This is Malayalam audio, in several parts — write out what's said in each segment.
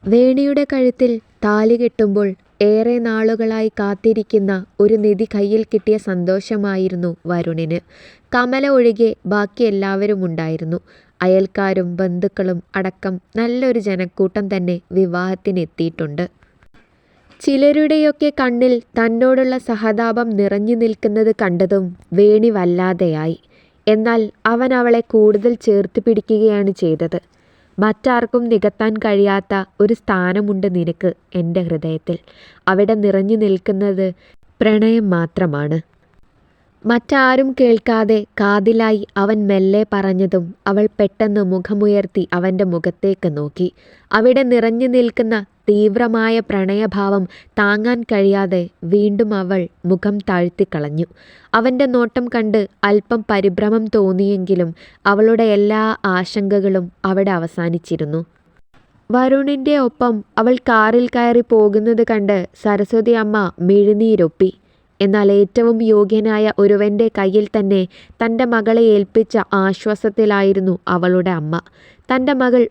വേണിയുടെ കഴുത്തിൽ താലി കെട്ടുമ്പോൾ ഏറെ നാളുകളായി കാത്തിരിക്കുന്ന ഒരു നിധി കയ്യിൽ കിട്ടിയ സന്തോഷമായിരുന്നു വരുണിന്. കമല ഒഴികെ ബാക്കി എല്ലാവരും ഉണ്ടായിരുന്നു. അയൽക്കാരും ബന്ധുക്കളും അടക്കം നല്ലൊരു ജനക്കൂട്ടം തന്നെ വിവാഹത്തിനെത്തിയിട്ടുണ്ട്. ചിലരുടെയൊക്കെ കണ്ണിൽ തന്നോടുള്ള സഹതാപം നിറഞ്ഞു നിൽക്കുന്നത് കണ്ടതും വേണി വല്ലാതെയായി. എന്നാൽ അവൻ അവളെ കൂടുതൽ ചേർത്ത് പിടിക്കുകയാണ് ചെയ്തത്. മറ്റാർക്കും നികത്താൻ കഴിയാത്ത ഒരു സ്ഥാനമുണ്ട് നിനക്ക് എൻ്റെ ഹൃദയത്തിൽ. അവിടെ നിറഞ്ഞു നിൽക്കുന്നത് പ്രണയം മാത്രമാണ്. മറ്റാരും കേൾക്കാതെ കാതിലായി അവൻ മെല്ലെ പറഞ്ഞതും അവൾ പെട്ടെന്ന് മുഖമുയർത്തി അവൻ്റെ മുഖത്തേക്ക് നോക്കി. അവിടെ നിറഞ്ഞു നിൽക്കുന്ന തീവ്രമായ പ്രണയഭാവം താങ്ങാൻ കഴിയാതെ വീണ്ടും അവൾ മുഖം താഴ്ത്തിക്കളഞ്ഞു. അവൻ്റെ നോട്ടം കണ്ട് അല്പം പരിഭ്രമം തോന്നിയെങ്കിലും അവളുടെ എല്ലാ ആശങ്കകളും അവിടെ അവസാനിച്ചിരുന്നു. വരുണിൻ്റെ ഒപ്പം അവൾ കാറിൽ കയറി പോകുന്നത് കണ്ട് സരസ്വതി അമ്മ മിഴിനീരൊപ്പി. എന്നാൽ ഏറ്റവും യോഗ്യനായ ഒരുവൻ്റെ കയ്യിൽ തന്നെ തൻ്റെ മകളെ ഏൽപ്പിച്ച ആശ്വാസത്തിലായിരുന്നു അവളുടെ അമ്മ. തൻ്റെ മകൾ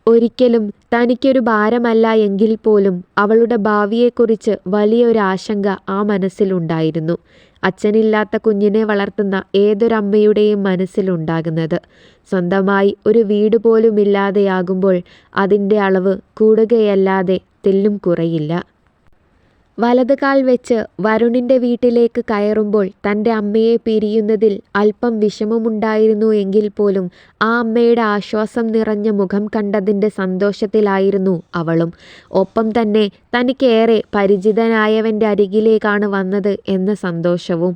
ഒരിക്കലും തനിക്കൊരു ഭാരമല്ല എങ്കിൽ പോലും അവളുടെ ഭാവിയെക്കുറിച്ച് വലിയൊരാശങ്ക ആ മനസ്സിലുണ്ടായിരുന്നു. അച്ഛനില്ലാത്ത കുഞ്ഞിനെ വളർത്തുന്ന ഏതൊരമ്മയുടെയും മനസ്സിലുണ്ടാകുന്നത്. സ്വന്തമായി ഒരു വീട് പോലുമില്ലാതെയാകുമ്പോൾ അതിൻ്റെ അളവ് കൂടുകയല്ലാതെ തെല്ലും കുറയില്ല. വലത് കാൽ വെച്ച് വരുണിൻ്റെ വീട്ടിലേക്ക് കയറുമ്പോൾ തൻ്റെ അമ്മയെ പിരിയുന്നതിൽ അല്പം വിഷമമുണ്ടായിരുന്നു എങ്കിൽ പോലും ആ അമ്മയുടെ ആശ്വാസം നിറഞ്ഞ മുഖം കണ്ടതിൻ്റെ സന്തോഷത്തിലായിരുന്നു അവളും. ഒപ്പം തന്നെ തനിക്കേറെ പരിചിതനായവൻ്റെ അരികിലേക്കാണ് വന്നത് എന്ന സന്തോഷവും.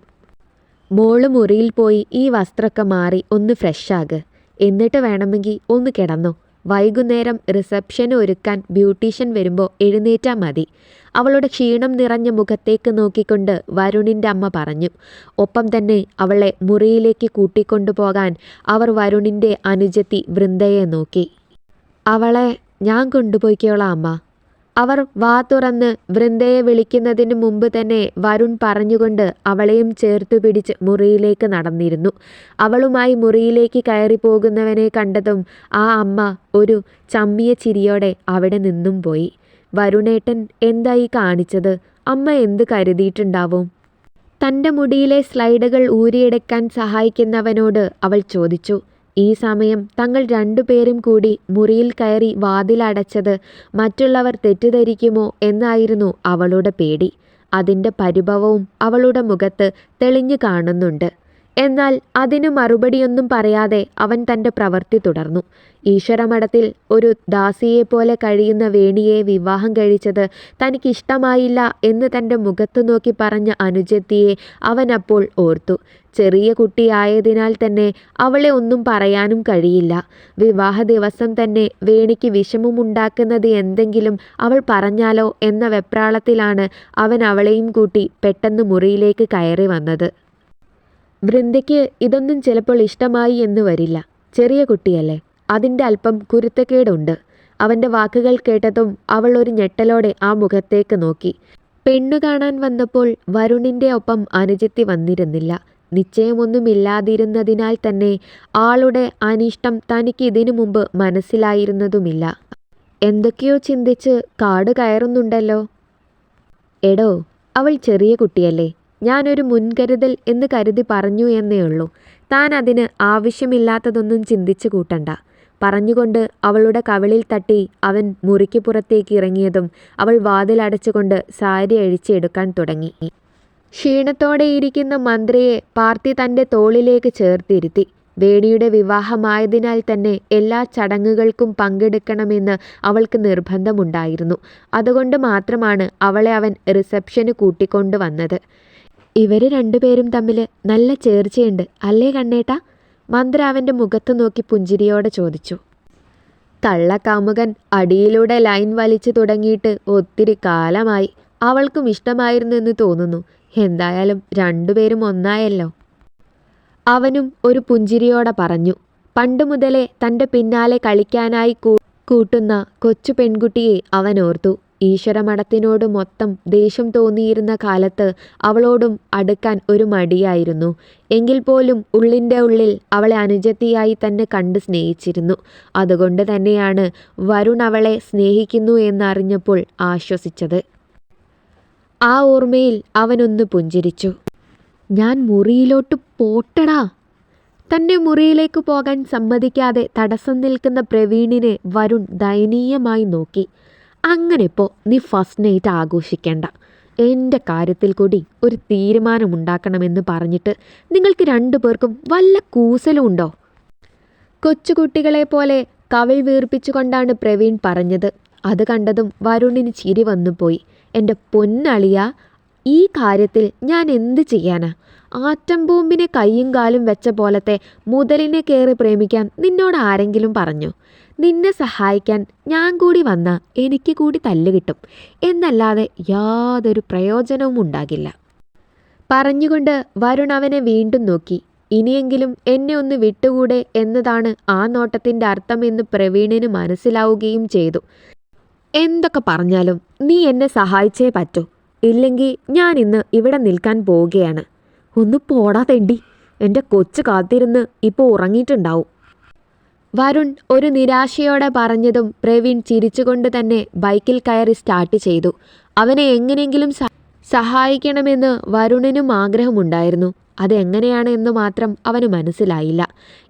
മോള് മുറിയിൽ പോയി ഈ വസ്ത്രമൊക്കെ മാറി ഒന്ന് ഫ്രഷാക്, എന്നിട്ട് വേണമെങ്കിൽ ഒന്ന് കിടന്നോ. വൈകുന്നേരം റിസപ്ഷന് ഒരുക്കാൻ ബ്യൂട്ടീഷ്യൻ വരുമ്പോൾ എഴുന്നേറ്റാൽ മതി. അവളുടെ ക്ഷീണം നിറഞ്ഞ മുഖത്തേക്ക് നോക്കിക്കൊണ്ട് വരുണിൻ്റെ അമ്മ പറഞ്ഞു. ഒപ്പം തന്നെ അവളെ മുറിയിലേക്ക് കൂട്ടിക്കൊണ്ടുപോകാൻ അവർ വരുണിൻ്റെ അനുജത്തി വൃന്ദയെ നോക്കി. അവളെ ഞാൻ കൊണ്ടുപോയിക്കോളാം അമ്മ. അവർ വാ തുറന്ന് വൃന്ദയെ വിളിക്കുന്നതിന് മുമ്പ് തന്നെ വരുൺ പറഞ്ഞുകൊണ്ട് അവളെയും ചേർത്തു പിടിച്ച് മുറിയിലേക്ക് നടന്നിരുന്നു. അവളുമായി മുറിയിലേക്ക് കയറി പോകുന്നവനെ കണ്ടതും ആ അമ്മ ഒരു ചമ്മിയ ചിരിയോടെ അവിടെ നിന്നും പോയി. വരുണേട്ടൻ എന്തായി കാണിച്ചത്? അമ്മ എന്ത് കരുതിയിട്ടുണ്ടാവും? തൻ്റെ മുടിയിലെ സ്ലൈഡുകൾ ഊരിയെടുക്കാൻ സഹായിക്കുന്നവനോട് അവൾ ചോദിച്ചു. ഈ സമയം തങ്ങൾ രണ്ടുപേരും കൂടി മുറിയിൽ കയറി വാതിലടച്ചത് മറ്റുള്ളവർ തെറ്റിദ്ധരിക്കുമോ എന്നായിരുന്നു അവളുടെ പേടി. അതിൻ്റെ പരിഭവവും അവളുടെ മുഖത്ത് തെളിഞ്ഞു കാണുന്നുണ്ട്. എന്നാൽ അതിനു മറുപടിയൊന്നും പറയാതെ അവൻ തൻ്റെ പ്രവൃത്തി തുടർന്നു. ഈശ്വരമഠത്തിൽ ഒരു ദാസിയെപ്പോലെ കഴിയുന്ന വേണിയെ വിവാഹം കഴിച്ചത് തനിക്കിഷ്ടമായില്ല എന്ന് തൻ്റെ മുഖത്ത് നോക്കി പറഞ്ഞ അനുജത്തിയെ അവൻ അപ്പോൾ ഓർത്തു. ചെറിയ കുട്ടിയായതിനാൽ തന്നെ അവളെ ഒന്നും പറയാനും കഴിയില്ല. വിവാഹ ദിവസം തന്നെ വേണിക്ക് വിഷമമുണ്ടാക്കുന്നത് എന്തെങ്കിലും അവൾ പറഞ്ഞാലോ എന്ന വെപ്രാളത്തിലാണ് അവൻ അവളെയും കൂട്ടി പെട്ടെന്ന് മുറിയിലേക്ക് കയറി വന്നത്. വൃന്ദയ്ക്ക് ഇതൊന്നും ചിലപ്പോൾ ഇഷ്ടമായി എന്ന് വരില്ല. ചെറിയ കുട്ടിയല്ലേ, അതിൻ്റെ അല്പം കുരുത്തക്കേടുണ്ട്. അവൻ്റെ വാക്കുകൾ കേട്ടതും അവൾ ഒരു ഞെട്ടലോടെ ആ മുഖത്തേക്ക് നോക്കി. പെണ്ണു കാണാൻ വന്നപ്പോൾ വരുണിൻ്റെ ഒപ്പം അനുജത്തി വന്നിരുന്നില്ല. നിശ്ചയമൊന്നുമില്ലാതിരുന്നതിനാൽ തന്നെ ആളുടെ അനിഷ്ടം തനിക്ക് ഇതിനു മുമ്പ് മനസ്സിലായിരുന്നതുമില്ല. എന്തൊക്കെയോ ചിന്തിച്ച് കാട് കയറുന്നുണ്ടല്ലോ. എടോ, അവൾ ചെറിയ കുട്ടിയല്ലേ, ഞാനൊരു മുൻകരുതൽ എന്ന് കരുതി പറഞ്ഞു എന്നേ ഉള്ളൂ. താൻ അതിന് ആവശ്യമില്ലാത്തതൊന്നും ചിന്തിച്ചു കൂട്ടണ്ട. പറഞ്ഞുകൊണ്ട് അവളുടെ കവിളിൽ തട്ടി അവൻ മുറിക്ക് പുറത്തേക്ക് ഇറങ്ങിയതും അവൾ വാതിലടച്ചുകൊണ്ട് സാരി അഴിച്ചെടുക്കാൻ തുടങ്ങി. ക്ഷീണത്തോടെയിരിക്കുന്ന മന്ത്രിയെ പാർത്തി തൻ്റെ തോളിലേക്ക് ചേർത്തിരുത്തി. വേണിയുടെ വിവാഹമായതിനാൽ തന്നെ എല്ലാ ചടങ്ങുകൾക്കും പങ്കെടുക്കണമെന്ന് അവൾക്ക് നിർബന്ധമുണ്ടായിരുന്നു. അതുകൊണ്ട് മാത്രമാണ് അവളെ അവൻ റിസപ്ഷന് കൂട്ടിക്കൊണ്ടു വന്നത്. ഇവർ രണ്ടുപേരും തമ്മിൽ നല്ല ചേർച്ചയുണ്ട് അല്ലേ കണ്ണേട്ടാ? മന്ത്രി അവൻ്റെ മുഖത്ത് നോക്കി പുഞ്ചിരിയോടെ ചോദിച്ചു. കള്ളക്കാമുകൻ അടിയിലൂടെ ലൈൻ വലിച്ചു തുടങ്ങിയിട്ട് ഒത്തിരി കാലമായി. അവൾക്കും ഇഷ്ടമായിരുന്നു എന്ന് തോന്നുന്നു. എന്തായാലും രണ്ടുപേരും ഒന്നായല്ലോ. അവനും ഒരു പുഞ്ചിരിയോടെ പറഞ്ഞു. പണ്ടു മുതലേ തൻ്റെ പിന്നാലെ കളിക്കാനായി കൂട്ടുന്ന കൊച്ചു പെൺകുട്ടിയെ അവൻ ഓർത്തു. ഈശ്വരമഠത്തിനോട് മൊത്തം ദേഷ്യം തോന്നിയിരുന്ന കാലത്ത് അവളോടും അടുക്കാൻ ഒരു മടിയായിരുന്നു. എങ്കിൽ പോലും ഉള്ളിൻ്റെ ഉള്ളിൽ അവളെ അനുജത്തിയായി തന്നെ കണ്ട് സ്നേഹിച്ചിരുന്നു. അതുകൊണ്ട് തന്നെയാണ് വരുൺ അവളെ സ്നേഹിക്കുന്നു എന്നറിഞ്ഞപ്പോൾ ആശ്വസിച്ചത്. ആ ഓർമ്മയിൽ അവനൊന്ന് പുഞ്ചിരിച്ചു. ഞാൻ മുറിയിലോട്ട് പോട്ടടാ. തൻ്റെ മുറിയിലേക്ക് പോകാൻ സമ്മതിക്കാതെ തടസ്സം നിൽക്കുന്ന പ്രവീണിനെ വരുൺ ദയനീയമായി നോക്കി. അങ്ങനെ ഇപ്പോൾ നീ ഫസ്റ്റ് നൈറ്റ് ആഘോഷിക്കേണ്ട. എൻ്റെ കാര്യത്തിൽ കൂടി ഒരു തീരുമാനമുണ്ടാക്കണമെന്ന് പറഞ്ഞിട്ട് നിങ്ങൾക്ക് രണ്ടു പേർക്കും വല്ല കൂസലും ഉണ്ടോ? കൊച്ചുകുട്ടികളെ പോലെ കവിൾ വീർപ്പിച്ചുകൊണ്ടാണ് പ്രവീൺ പറഞ്ഞത്. അത് കണ്ടതും വരുണിന് ചിരി വന്നുപോയി. എൻ്റെ പൊന്നളിയ, ഈ കാര്യത്തിൽ ഞാൻ എന്ത് ചെയ്യാനാ? ആറ്റം ബോംബിനെ കയ്യും കാലും വെച്ച പോലത്തെ മുതലിനെ കയറി പ്രേമിക്കാൻ നിന്നോട് ആരെങ്കിലും പറഞ്ഞു? നിന്നെ സഹായിക്കാൻ ഞാൻ കൂടി വന്നാൽ എനിക്ക് കൂടി തല്ല് കിട്ടും എന്നല്ലാതെ യാതൊരു പ്രയോജനവും ഉണ്ടാകില്ല. പറഞ്ഞുകൊണ്ട് വരുൺ അവനെ വീണ്ടും നോക്കി. ഇനിയെങ്കിലും എന്നെ ഒന്ന് വിട്ടുകൂടെ എന്നതാണ് ആ നോട്ടത്തിൻ്റെ അർത്ഥമെന്ന് പ്രവീണിന് മനസ്സിലാവുകയും ചെയ്തു. എന്തൊക്കെ പറഞ്ഞാലും നീ എന്നെ സഹായിച്ചേ പറ്റൂ. ഇല്ലെങ്കിൽ ഞാൻ ഇന്ന് ഇവിടെ നിൽക്കാൻ പോവുകയാണ്. ഒന്ന് പോടാ തെണ്ടി. എൻ്റെ കൊച്ചു കാത്തിരുന്ന് ഇപ്പോൾ ഉറങ്ങിയിട്ടുണ്ടാവും. വരുൺ ഒരു നിരാശയോടെ പറഞ്ഞതും പ്രവീൺ ചിരിച്ചുകൊണ്ട് തന്നെ ബൈക്കിൽ കയറി സ്റ്റാർട്ട് ചെയ്തു. അവനെ എങ്ങനെയെങ്കിലും സഹായിക്കണമെന്ന് വരുണിനും ആഗ്രഹമുണ്ടായിരുന്നു. അതെങ്ങനെയാണ് എന്ന് മാത്രം അവന് മനസ്സിലായില്ല.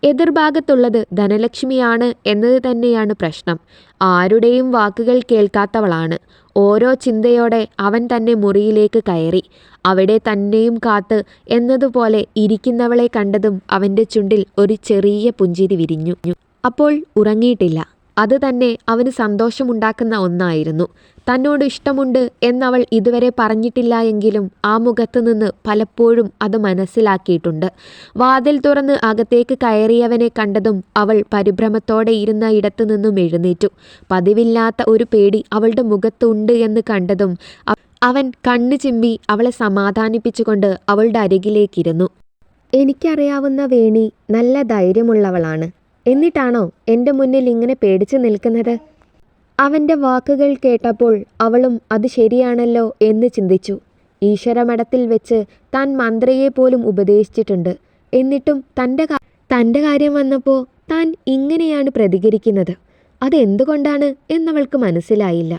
എതിർഭാഗത്തുള്ളത് ധനലക്ഷ്മിയാണ് എന്നത് തന്നെയാണ് പ്രശ്നം. ആരുടെയും വാക്കുകൾ കേൾക്കാത്തവളാണ്. ഓരോ ചിന്തയോടെ അവൻ തന്നെ മുറിയിലേക്ക് കയറി. അവിടെ തന്നെയും കാത്ത് എന്നതുപോലെ ഇരിക്കുന്നവളെ കണ്ടതും അവൻ്റെ ചുണ്ടിൽ ഒരു ചെറിയ പുഞ്ചിരി വിരിഞ്ഞു. അപ്പോൾ ഉറങ്ങിയിട്ടില്ല. അത് തന്നെ അവന് സന്തോഷമുണ്ടാക്കുന്ന ഒന്നായിരുന്നു. തന്നോട് ഇഷ്ടമുണ്ട് എന്നവൾ ഇതുവരെ പറഞ്ഞിട്ടില്ല എങ്കിലും ആ മുഖത്ത് നിന്ന് പലപ്പോഴും അത് മനസ്സിലാക്കിയിട്ടുണ്ട്. വാതിൽ തുറന്ന് അകത്തേക്ക് കയറിയവനെ കണ്ടതും അവൾ പരിഭ്രമത്തോടെ ഇരുന്ന ഇടത്തു നിന്നും എഴുന്നേറ്റു. പതിവില്ലാത്ത ഒരു പേടി അവളുടെ മുഖത്തുണ്ട് എന്ന് കണ്ടതും അവൻ കണ്ണു ചിമ്മി അവളെ സമാധാനിപ്പിച്ചുകൊണ്ട് അവളുടെ അരികിലേക്കിരുന്നു. എനിക്കറിയാവുന്ന വേണി നല്ല ധൈര്യമുള്ളവളാണ്. എന്നിട്ടാണോ എൻ്റെ മുന്നിൽ ഇങ്ങനെ പേടിച്ചു നിൽക്കുന്നത്? അവൻ്റെ വാക്കുകൾ കേട്ടപ്പോൾ അവളും അത് ശരിയാണല്ലോ എന്ന് ചിന്തിച്ചു. ഈശ്വരമഠത്തിൽ വെച്ച് താൻ മന്ത്രിയെ പോലും ഉപദേശിച്ചിട്ടുണ്ട്. എന്നിട്ടും തൻ്റെ കാര്യം വന്നപ്പോൾ താൻ ഇങ്ങനെയാണ് പ്രതികരിക്കുന്നത്. അതെന്തുകൊണ്ടാണ് എന്നവൾക്ക് മനസ്സിലായില്ല.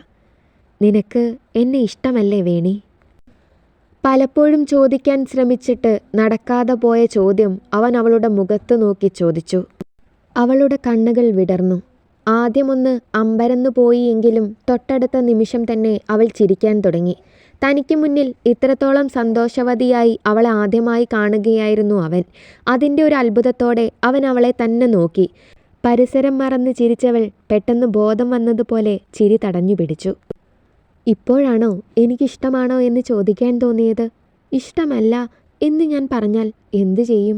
നിനക്ക് എന്നെ ഇഷ്ടമല്ലേ വേണി? പലപ്പോഴും ചോദിക്കാൻ ശ്രമിച്ചിട്ട് നടക്കാതെ പോയ ചോദ്യം അവൻ അവളുടെ മുഖത്ത് നോക്കി ചോദിച്ചു. അവളുടെ കണ്ണുകൾ വിടർന്നു. ആദ്യമൊന്ന് അമ്പരന്നു പോയി എങ്കിലും തൊട്ടടുത്ത നിമിഷം തന്നെ അവൾ ചിരിക്കാൻ തുടങ്ങി. തനിക്ക് മുന്നിൽ ഇത്രത്തോളം സന്തോഷവതിയായി അവളെ ആദ്യമായി കാണുകയായിരുന്നു അവൻ. അതിൻ്റെ ഒരു അത്ഭുതത്തോടെ അവൻ അവളെ തന്നെ നോക്കി. പരിസരം മറന്ന് ചിരിച്ചവൾ പെട്ടെന്ന് ബോധം വന്നതുപോലെ ചിരി തടഞ്ഞു പിടിച്ചു. ഇപ്പോഴാണോ എനിക്കിഷ്ടമാണോ എന്ന് ചോദിക്കാൻ തോന്നിയത്? ഇഷ്ടമല്ല എന്ന് ഞാൻ പറഞ്ഞാൽ എന്തു ചെയ്യും?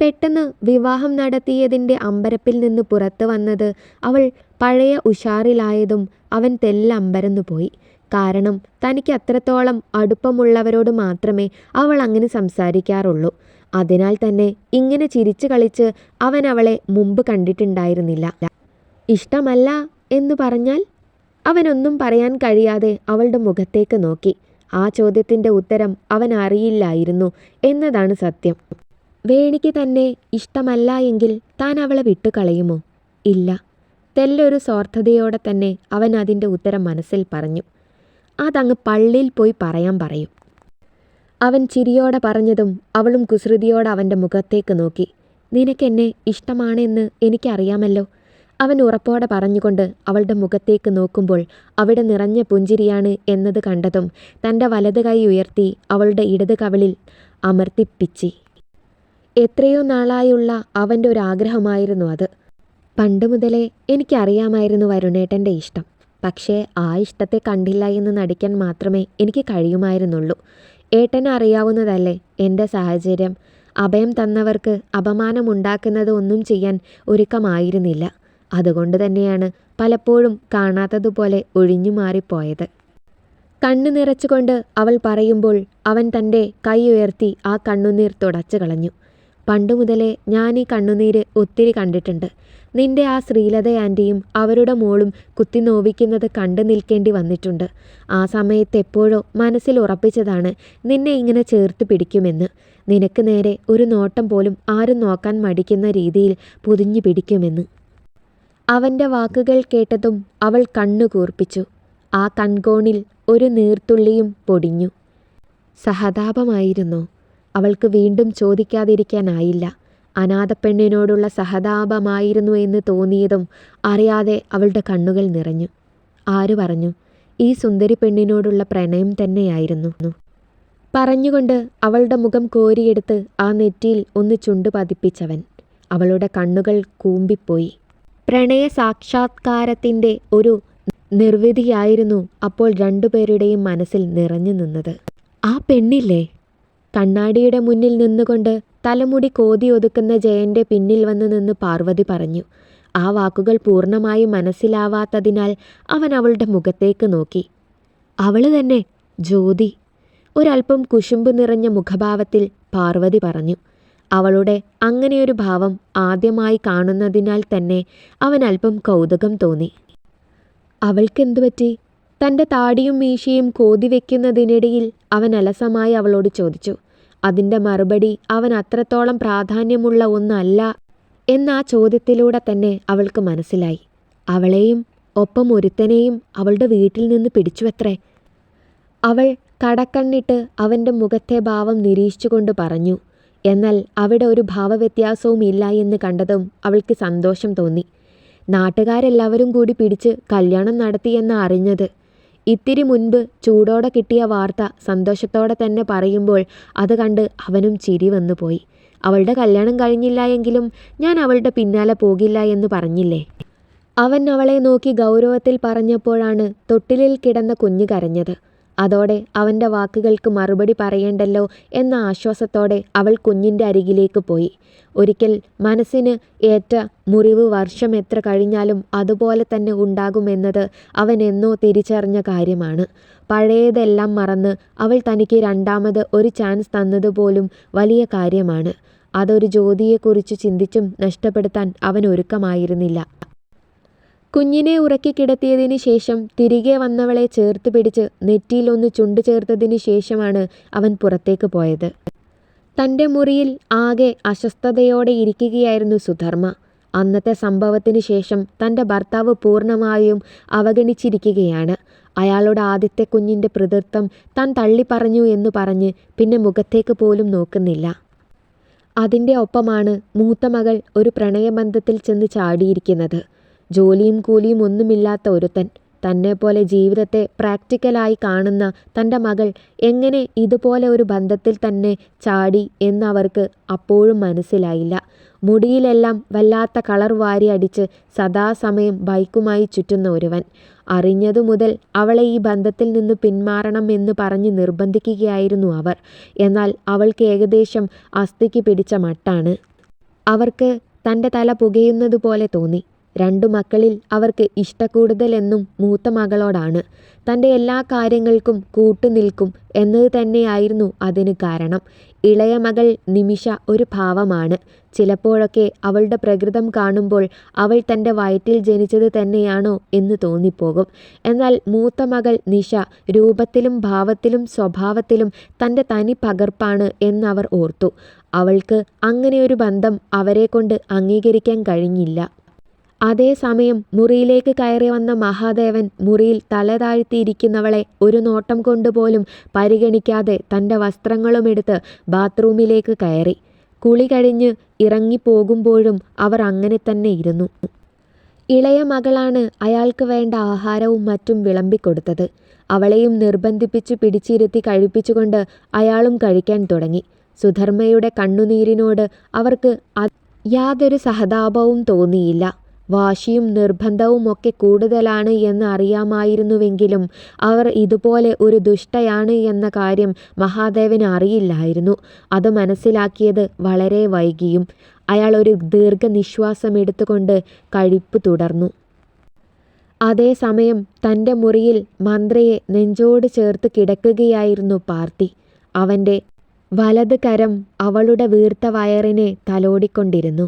പെട്ടെന്ന് വിവാഹം നടത്തിയതിൻ്റെ അമ്പരപ്പിൽ നിന്ന് പുറത്തു വന്നത് അവൾ പഴയ ഉഷാറിലായതും അവൻ തെല്ലമ്പരന്നു പോയി. കാരണം തനിക്ക് അത്രത്തോളം അടുപ്പമുള്ളവരോട് മാത്രമേ അവൾ അങ്ങനെ സംസാരിക്കാറുള്ളൂ. അതിനാൽ തന്നെ ഇങ്ങനെ ചിരിച്ചു കളിച്ച് അവൻ അവളെ മുമ്പ് കണ്ടിട്ടുണ്ടായിരുന്നില്ല. ഇഷ്ടമല്ല എന്ന് പറഞ്ഞാൽ? അവനൊന്നും പറയാൻ കഴിയാതെ അവളുടെ മുഖത്തേക്ക് നോക്കി. ആ ചോദ്യത്തിൻ്റെ ഉത്തരം അവൻ അറിയില്ലായിരുന്നു എന്നതാണ് സത്യം. വേണിക്ക് തന്നെ ഇഷ്ടമല്ല എങ്കിൽ താൻ അവളെ വിട്ടുകളയുമോ? ഇല്ല. തെല്ലൊരു സ്വാർത്ഥതയോടെ തന്നെ അവൻ അതിൻ്റെ ഉത്തരം മനസ്സിൽ പറഞ്ഞു. അതങ്ങ് പള്ളിയിൽ പോയി പറയാൻ പറയും. അവൻ ചിരിയോടെ പറഞ്ഞതും അവളും കുസൃതിയോടെ അവൻ്റെ മുഖത്തേക്ക് നോക്കി. നിനക്കെന്നെ ഇഷ്ടമാണെന്ന് എനിക്കറിയാമല്ലോ. അവൻ ഉറപ്പോടെ പറഞ്ഞുകൊണ്ട് അവളുടെ മുഖത്തേക്ക് നോക്കുമ്പോൾ അവിടെ നിറഞ്ഞ പുഞ്ചിരിയാണ് എന്നത് കണ്ടതും തൻ്റെ വലത് കൈ ഉയർത്തി അവളുടെ ഇടത് കവിളിൽ അമർത്തിപ്പിച്ചി. എത്രയോ നാളായുള്ള അവൻ്റെ ഒരാഗ്രഹമായിരുന്നു അത്. പണ്ട് മുതലേ എനിക്കറിയാമായിരുന്നു വരുണേട്ടൻ്റെ ഇഷ്ടം. പക്ഷേ ആ ഇഷ്ടത്തെ കണ്ടില്ല എന്ന് നടിക്കാൻ മാത്രമേ എനിക്ക് കഴിയുമായിരുന്നുള്ളൂ. ഏട്ടന് അറിയാവുന്നതല്ലേ എൻ്റെ സാഹചര്യം. അഭയം തന്നവർക്ക് അപമാനമുണ്ടാക്കുന്നത് ഒന്നും ചെയ്യാൻ ഒരുക്കമായിരുന്നില്ല. അതുകൊണ്ട് തന്നെയാണ് പലപ്പോഴും കാണാത്തതുപോലെ ഒഴിഞ്ഞു മാറിപ്പോയത്. കണ്ണു നിറച്ചുകൊണ്ട് അവൾ പറയുമ്പോൾ അവൻ തൻ്റെ കൈ ഉയർത്തി ആ കണ്ണുനീർ തുടച്ചു കളഞ്ഞു. പണ്ടുമുതലേ ഞാൻ ഈ കണ്ണുനീര് ഒത്തിരി കണ്ടിട്ടുണ്ട്. നിന്റെ ആ ശ്രീലത ആൻറ്റിയും അവരുടെ മോളും കുത്തി നോവിക്കുന്നത് കണ്ടു നിൽക്കേണ്ടി വന്നിട്ടുണ്ട്. ആ സമയത്ത് എപ്പോഴോ മനസ്സിൽ ഉറപ്പിച്ചതാണ് നിന്നെ ഇങ്ങനെ ചേർത്ത് പിടിക്കുമെന്ന്. നിനക്ക് നേരെ ഒരു നോട്ടം പോലും ആരും നോക്കാൻ മടിക്കുന്ന രീതിയിൽ പൊതിഞ്ഞു പിടിക്കുമെന്ന്. അവൻ്റെ വാക്കുകൾ കേട്ടതും അവൾ കണ്ണു കൂർപ്പിച്ചു. ആ കൺകോണിൽ ഒരു നീർത്തുള്ളിയും പൊടിഞ്ഞു. സഹതാപമായിരുന്നോ? അവൾക്ക് വീണ്ടും ചോദിക്കാതിരിക്കാനായില്ല. അനാഥപ്പെണ്ണിനോടുള്ള സഹതാപമായിരുന്നു എന്ന് തോന്നിയതും അറിയാതെ അവളുടെ കണ്ണുകൾ നിറഞ്ഞു. ആരു പറഞ്ഞു? ഈ സുന്ദരി പെണ്ണിനോടുള്ള പ്രണയം തന്നെയായിരുന്നു. പറഞ്ഞുകൊണ്ട് അവളുടെ മുഖം കോരിയെടുത്ത് ആ നെറ്റിയിൽ ഒന്ന് ചുണ്ടു പതിപ്പിച്ചവൻ. അവളുടെ കണ്ണുകൾ കൂമ്പിപ്പോയി. പ്രണയ സാക്ഷാത്കാരത്തിൻ്റെ ഒരു നിർവൃതിയായിരുന്നു അപ്പോൾ രണ്ടുപേരുടെയും മനസ്സിൽ നിറഞ്ഞു നിന്നത്. ആ പെണ്ണില്ലേ? കണ്ണാടിയുടെ മുന്നിൽ നിന്നുകൊണ്ട് തലമുടി കോതി ഒതുക്കുന്ന ജയൻ്റെ പിന്നിൽ വന്ന് നിന്ന് പാർവതി പറഞ്ഞു. ആ വാക്കുകൾ പൂർണ്ണമായും മനസ്സിലാവാത്തതിനാൽ അവൻ അവളുടെ മുഖത്തേക്ക് നോക്കി. അവള് തന്നെ, ജ്യോതി. ഒരല്പം കുശുമ്പ് നിറഞ്ഞ മുഖഭാവത്തിൽ പാർവതി പറഞ്ഞു. അവളുടെ അങ്ങനെയൊരു ഭാവം ആദ്യമായി കാണുന്നതിനാൽ തന്നെ അവൻ അല്പം കൗതുകം തോന്നി. അവൾക്കെന്തു പറ്റി? തൻ്റെ താടിയും മീശയും കോതി വയ്ക്കുന്നതിനിടയിൽ അവൻ അലസമായി അവളോട് ചോദിച്ചു. അതിൻ്റെ മറുപടി അവൻ അത്രത്തോളം പ്രാധാന്യമുള്ള ഒന്നല്ല എന്നാ ചോദ്യത്തിലൂടെ തന്നെ അവൾക്ക് മനസ്സിലായി. അവളെയും ഒപ്പം ഒരുത്തനെയും അവളുടെ വീട്ടിൽ നിന്ന് പിടിച്ചുവത്രേ. അവൾ കടക്കണ്ണിട്ട് അവൻ്റെ മുഖത്തെ ഭാവം നിരീക്ഷിച്ചുകൊണ്ട് പറഞ്ഞു. എന്നാൽ അവിടെ ഒരു ഭാവവ്യത്യാസവും ഇല്ല എന്ന് കണ്ടതും അവൾക്ക് സന്തോഷം തോന്നി. നാട്ടുകാരെല്ലാവരും കൂടി പിടിച്ച് കല്യാണം നടത്തിയെന്ന് അറിഞ്ഞത്. ഇത്തിരി മുൻപ് ചൂടോടെ കിട്ടിയ വാർത്ത സന്തോഷത്തോടെ തന്നെ പറയുമ്പോൾ അത് കണ്ട് അവനും ചിരി വന്നു പോയി. അവളുടെ കല്യാണം കഴിഞ്ഞില്ല എങ്കിലും ഞാൻ അവളുടെ പിന്നാലെ പോകില്ല എന്ന് പറഞ്ഞില്ലേ? അവൻ അവളെ നോക്കി ഗൗരവത്തിൽ പറഞ്ഞപ്പോഴാണ് തൊട്ടിലിൽ കിടന്ന കുഞ്ഞ് കരഞ്ഞത്. അതോടെ അവൻ്റെ വാക്കുകൾക്ക് മറുപടി പറയേണ്ടല്ലോ എന്ന ആശ്വാസത്തോടെ അവൾ കുഞ്ഞിൻ്റെ അരികിലേക്ക് പോയി. ഒരിക്കൽ മനസ്സിന് ഏറ്റ മുറിവ് വർഷം എത്ര കഴിഞ്ഞാലും അതുപോലെ തന്നെ ഉണ്ടാകുമെന്നത് അവൻ എന്നോ തിരിച്ചറിഞ്ഞ കാര്യമാണ്. പഴയതെല്ലാം മറന്ന് അവൾ തനിക്ക് രണ്ടാമത് ഒരു ചാൻസ് തന്നതുപോലും വലിയ കാര്യമാണ്. അതൊരു ജ്യോതിയെക്കുറിച്ച് ചിന്തിച്ചും നഷ്ടപ്പെടുത്താൻ അവൻ ഒരുക്കമായിരുന്നില്ല. കുഞ്ഞിനെ ഉറക്കി കിടത്തിയതിന് ശേഷം തിരികെ വന്നവളെ ചേർത്ത് പിടിച്ച് നെറ്റിയിലൊന്ന് ചുണ്ടു ചേർത്തതിന് ശേഷമാണ് അവൻ പുറത്തേക്ക് പോയത്. തൻ്റെ മുറിയിൽ ആകെ അസ്വസ്ഥതയോടെ ഇരിക്കുകയായിരുന്നു സുധർമ്മ. അന്നത്തെ സംഭവത്തിന് ശേഷം തൻ്റെ ഭർത്താവ് പൂർണ്ണമായും അവഗണിച്ചിരിക്കുകയാണ്. അയാളുടെ ആദ്യത്തെ കുഞ്ഞിൻ്റെ പിതൃത്വം താൻ തള്ളിപ്പറഞ്ഞു എന്ന് പറഞ്ഞ് പിന്നെ മുഖത്തേക്ക് പോലും നോക്കുന്നില്ല. അതിൻ്റെ ഒപ്പമാണ് മൂത്ത മകൾ ഒരു പ്രണയബന്ധത്തിൽ ചെന്ന് ചാടിയിരിക്കുന്നത്. ജോലിയും കൂലിയും ഒന്നുമില്ലാത്ത ഒരുത്തൻ. തന്നെപ്പോലെ ജീവിതത്തെ പ്രാക്ടിക്കലായി കാണുന്ന തൻ്റെ മകൾ എങ്ങനെ ഇതുപോലെ ഒരു ബന്ധത്തിൽ തന്നെ ചാടി എന്നവർക്ക് അപ്പോഴും മനസ്സിലായില്ല. മുടിയിലെല്ലാം വല്ലാത്ത കളർ വാരി അടിച്ച് സദാസമയം ബൈക്കുമായി ചുറ്റുന്ന ഒരുവൻ. അറിഞ്ഞതു മുതൽ അവളെ ഈ ബന്ധത്തിൽ നിന്ന് പിന്മാറണം എന്ന് പറഞ്ഞ് നിർബന്ധിക്കുകയായിരുന്നു അവർ. എന്നാൽ അവൾക്ക് ഏകദേശം അസ്ഥിക്ക് പിടിച്ച മട്ടാണ്. അവർക്ക് തൻ്റെ തല പുകയുന്നത് പോലെ തോന്നി. രണ്ടു മക്കളിൽ അവർക്ക് ഇഷ്ടക്കൂടുതലെന്നും മൂത്ത മകളോടാണ്. തൻ്റെ എല്ലാ കാര്യങ്ങൾക്കും കൂട്ടുനിൽക്കും എന്നത് തന്നെയായിരുന്നു അതിന് കാരണം. ഇളയ മകൾ നിമിഷ ഒരു ഭാവമാണ്. ചിലപ്പോഴൊക്കെ അവളുടെ പ്രകൃതം കാണുമ്പോൾ അവൾ തൻ്റെ വയറ്റിൽ ജനിച്ചത് തന്നെയാണോ എന്ന് തോന്നിപ്പോകും. എന്നാൽ മൂത്ത മകൾ നിഷ രൂപത്തിലും ഭാവത്തിലും സ്വഭാവത്തിലും തൻ്റെ തനി പകർപ്പാണ് എന്നവർ ഓർത്തു. അവൾക്ക് അങ്ങനെയൊരു ബന്ധം അവരെക്കൊണ്ട് അംഗീകരിക്കാൻ കഴിഞ്ഞില്ല. അതേസമയം മുറിയിലേക്ക് കയറി വന്ന മഹാദേവൻ മുറിയിൽ തല താഴ്ത്തിയിരിക്കുന്നവളെ ഒരു നോട്ടം കൊണ്ടുപോലും പരിഗണിക്കാതെ തൻ്റെ വസ്ത്രങ്ങളുമെടുത്ത് ബാത്റൂമിലേക്ക് കയറി. കുളി കഴിഞ്ഞ് ഇറങ്ങിപ്പോകുമ്പോഴും അവർ അങ്ങനെ തന്നെ ഇരുന്നു. ഇളയ മകളാണ് അയാൾക്ക് വേണ്ട ആഹാരവും മറ്റും വിളമ്പിക്കൊടുത്തത്. അവളെയും നിർബന്ധിപ്പിച്ച് പിടിച്ചിരുത്തി കഴിപ്പിച്ചുകൊണ്ട് അയാളും കഴിക്കാൻ തുടങ്ങി. സുധർമ്മയുടെ കണ്ണുനീരിനോട് അവർക്ക് യാതൊരു സഹതാപവും തോന്നിയില്ല. വാശിയും നിർബന്ധവും ഒക്കെ കൂടുതലാണ് എന്ന് അറിയാമായിരുന്നുവെങ്കിലും അവർ ഇതുപോലെ ഒരു ദുഷ്ടയാണ് എന്ന കാര്യം മഹാദേവന് അറിയില്ലായിരുന്നു. അത് മനസ്സിലാക്കിയത് വളരെ വൈകിയും. അയാൾ ഒരു ദീർഘനിശ്വാസം എടുത്തുകൊണ്ട് കഴിപ്പ് തുടർന്നു. അതേസമയം തൻ്റെ മുറിയിൽ മന്ത്രയെ നെഞ്ചോട് ചേർത്ത് കിടക്കുകയായിരുന്നു പാർത്തി. അവൻ്റെ വലത് കരം അവളുടെ വീർത്ത വയറിനെ തലോടിക്കൊണ്ടിരുന്നു.